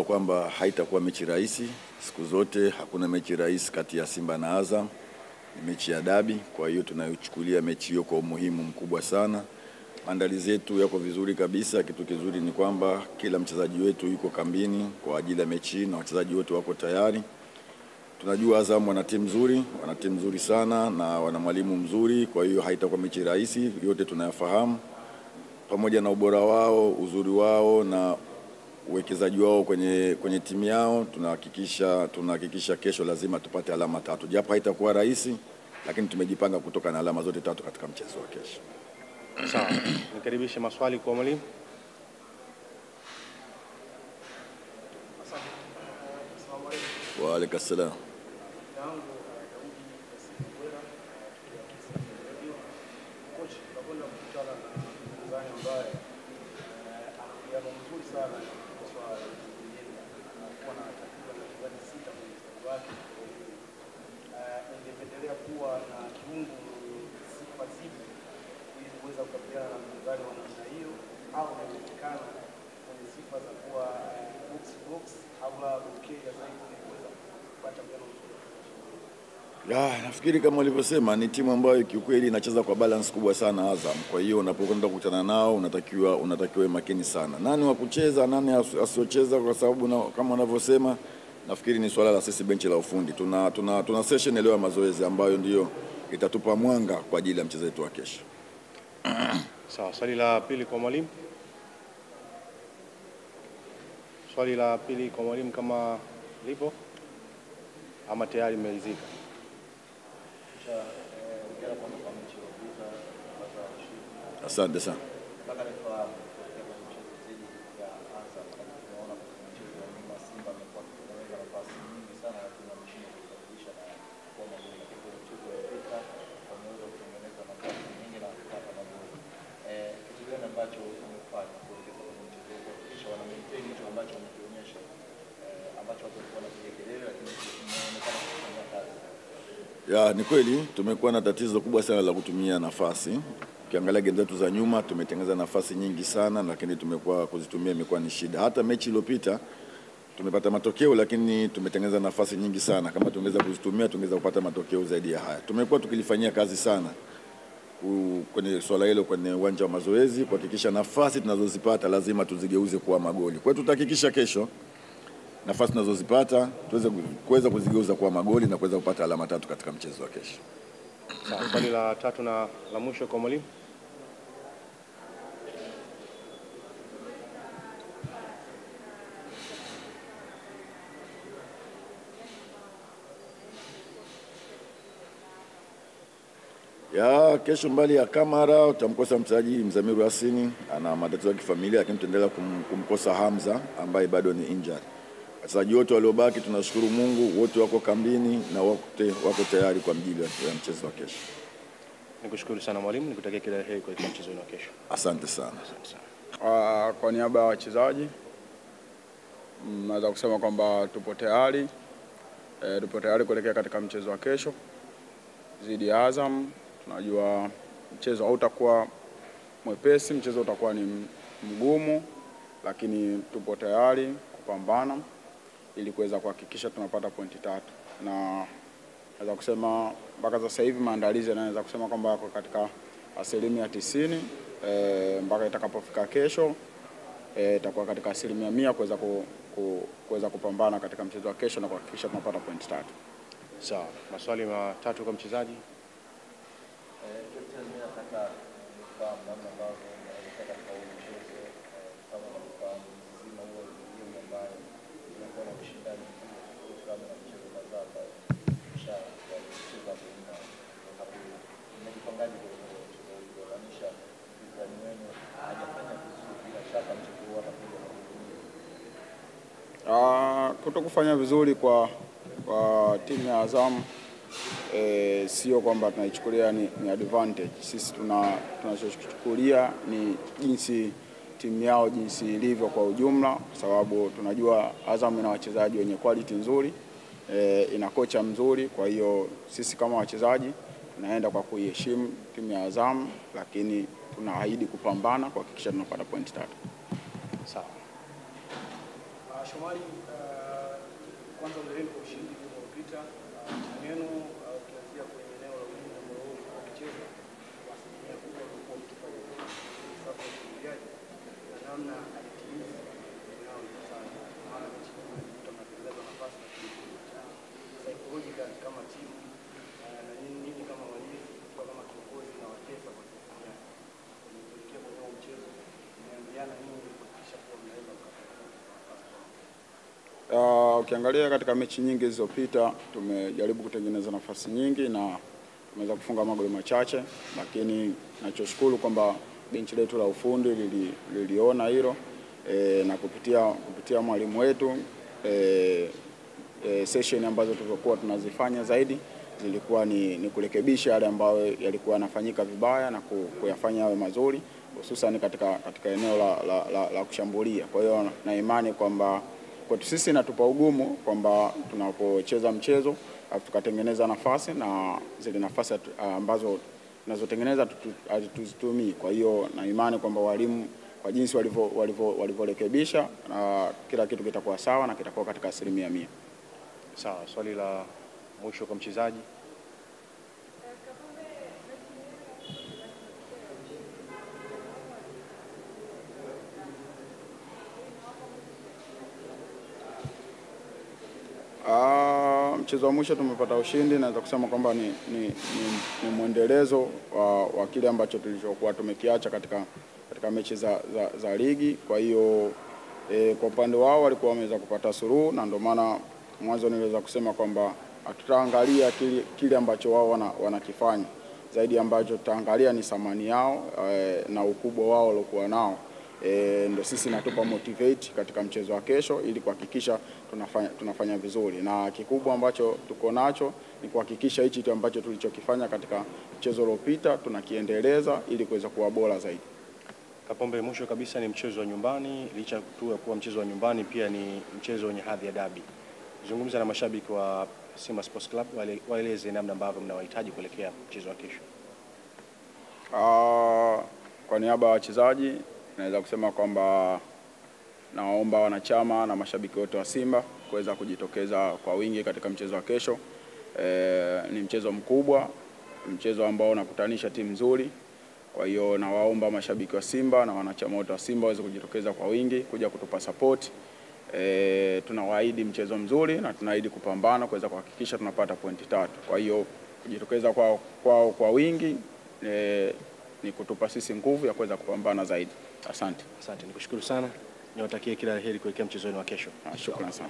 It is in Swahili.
kwamba haitakuwa mechi rahisi. Siku zote hakuna mechi rahisi kati ya Simba na Azam. Ni mechi ya dabi, kwa hiyo tunayochukulia mechi hiyo kwa umuhimu mkubwa sana. Maandalizi yetu yako vizuri kabisa. Kitu kizuri ni kwamba kila mchezaji wetu yuko kambini kwa ajili ya mechi na wachezaji wote wako tayari. Tunajua Azam wana timu nzuri sana na wana mwalimu mzuri, kwa hiyo haitakuwa mechi rahisi, yote tunayafahamu. Pamoja na ubora wao, uzuri wao na uwekezaji wao kwenye timu yao, tunahakikisha kesho lazima tupate alama 3. Japo haitakuwa rahisi, lakini tumejipanga kutoka na alama zote 3 katika mchezo wa kesho. Sawa. Nikaribishe maswali kwa mwalimu. Wa alaykum salaam. Nafikiri kama ulivyosema ni timu ambayo kiukweli inacheza kwa balance kubwa sana Azam. Kwa hiyo unapokwenda kukutana nao unatakiwa makini sana. Nani wa kucheza, nani asiocheza, kwa sababu kama unavyosema nafikiri ni swala la sisi benchi la ufundi. Tuna session leo ya mazoezi ambayo ndio itatupa mwanga kwa ajili ya mchezo wetu wa kesho. Sawa, swali la pili kwa mwalimu. Swali la pili kwa mwalimu kama lipo ama tayari imelizika. Asante sana. Ni kweli tumekuwa na tatizo kubwa sana la kutumia nafasi. Ukiangalia game zetu za nyuma tumetengeneza nafasi nyingi sana, lakini tumekuwa kuzitumia imekuwa ni shida. Hata mechi iliyopita tumepata matokeo, lakini tumetengeneza nafasi nyingi sana. Kama tungeweza kuzitumia tungeweza kupata matokeo zaidi ya haya. Tumekuwa tukilifanyia kazi sana kwenye swala hilo kwenye uwanja wa mazoezi, kuhakikisha nafasi tunazozipata lazima tuzigeuze kuwa magoli. Kwa hiyo tutahakikisha kesho nafasi tunazozipata tuweze kuzigeuza kuwa magoli na kuweza kupata alama 3 katika mchezo wa kesho. Sawa, swali la 3 na la mwisho kwa mwalimu. Kesho mbali ya Kamara utamkosa mchezaji Mzamiru Hasini, ana matatizo ya kifamilia, lakini tutaendelea kumkosa Hamza ambaye bado ni injured. Wachezaji wote waliobaki tunashukuru Mungu, wote wako kambini na wote wako tayari kwa ajili ya mchezo wa kesho. Nikushukuru sana mwalimu, nikutakia kila la heri kwa mchezo wa kesho. Asante sana. Kwa niaba ya wachezaji naweza kusema kwamba tupo tayari kuelekea katika mchezo wa kesho dhidi ya Azam. Tunajua mchezo hautakuwa mwepesi, mchezo utakuwa ni mgumu, lakini tupo tayari kupambana ili kuweza kuhakikisha tunapata pointi 3. Na naweza kusema mpaka sasa hivi maandalizi yanaweza kusema kwamba yako katika 90% mpaka itakapofika kesho itakuwa katika 100% kuweza kupambana katika mchezo wa kesho na kuhakikisha tunapata pointi 3. Sawa, maswali matatu kwa mchezaji. Kutokufanya vizuri kwa timu ya Azam sio kwamba tunaichukulia ni advantage. Sisi tunachochukulia ni jinsi timu yao jinsi ilivyo kwa ujumla, kwa sababu tunajua Azam ina wachezaji wenye quality nzuri, ina kocha mzuri. Kwa hiyo sisi kama wachezaji tunaenda kwa kuiheshimu timu ya Azam, lakini tunaahidi kupambana kuhakikisha tunapata pointi 3. Sawa. Shomari, kwanza ongeleni kwa ushindi uliopita. Neno ukianzia kwenye eneo la ulinzi ambao ulikuwa ukicheza kwa asilimia kubwa ulikuwa ukifanya safu ya ushambuliaji na namna alitimiza nao sana. Maana mechi ilikuwa mnatengeneza nafasi na psychological kama timu na nini kama walinzi kwa kama kiongozi na watesa kwa kufikia kuelekea kwenye mchezo umeambiana nini kuhakikisha kuwa mnaweza ukiangalia katika mechi nyingi zilizopita tumejaribu kutengeneza nafasi nyingi na tumeweza kufunga magoli machache, lakini nachoshukuru kwamba benchi letu la ufundi liliona hilo na kupitia mwalimu wetu session ambazo tulikuwa tunazifanya zaidi zilikuwa ni kurekebisha yale ambayo yalikuwa yanafanyika vibaya na kuyafanya yawe mazuri, hususan katika eneo la kushambulia. Kwa hiyo na imani kwamba kwetu sisi natupa ugumu kwamba tunapocheza mchezo tukatengeneza nafasi na zile nafasi ambazo tunazotengeneza tuzitumii. Kwa hiyo na imani kwamba walimu kwa jinsi walivyorekebisha kila kitu kitakuwa sawa na kitakuwa katika 100%. Sawa, swali la mwisho kwa mchezaji. Mchezo wa mwisho tumepata ushindi, naweza kusema kwamba ni mwendelezo wa kile ambacho tulichokuwa tumekiacha katika mechi za ligi. Kwa hiyo kwa upande wao walikuwa wameweza kupata suluhu, na ndio maana mwanzo niliweza kusema kwamba hatutaangalia kile ambacho wao wanakifanya, zaidi ambacho tutaangalia ni thamani yao na ukubwa wao waliokuwa nao. Ndio sisi natupa motivate katika mchezo wa kesho ili kuhakikisha tunafanya vizuri, na kikubwa ambacho tuko nacho ni kuhakikisha hichi kitu ambacho tulichokifanya katika mchezo uliopita tunakiendeleza ili kuweza kuwa bora zaidi. Kapombe, mwisho kabisa, ni mchezo wa nyumbani, licha tu ya kuwa mchezo wa nyumbani pia ni mchezo wenye hadhi ya dabi. Zungumza na mashabiki wa Simba Sports Club, waeleze namna ambavyo mnawahitaji kuelekea mchezo wa kesho. Kwa niaba ya wachezaji naweza kusema kwamba naomba wanachama na mashabiki wote wa Simba kuweza kujitokeza kwa wingi katika mchezo wa kesho. Ni mchezo mkubwa, mchezo ambao unakutanisha timu nzuri. Kwa hiyo nawaomba mashabiki wa Simba na wanachama wote wa Simba waweze kujitokeza kwa wingi kuja kutupa support. Tunawaahidi mchezo mzuri na tunaahidi kupambana kuweza kuhakikisha tunapata pointi 3. Kwa hiyo kujitokeza kwa wingi ni kutupa sisi nguvu ya kuweza kupambana zaidi. Asante. Asante, nikushukuru sana. Niwatakie kila la heri kuelekea mchezo wenu wa kesho. Shukrani sana.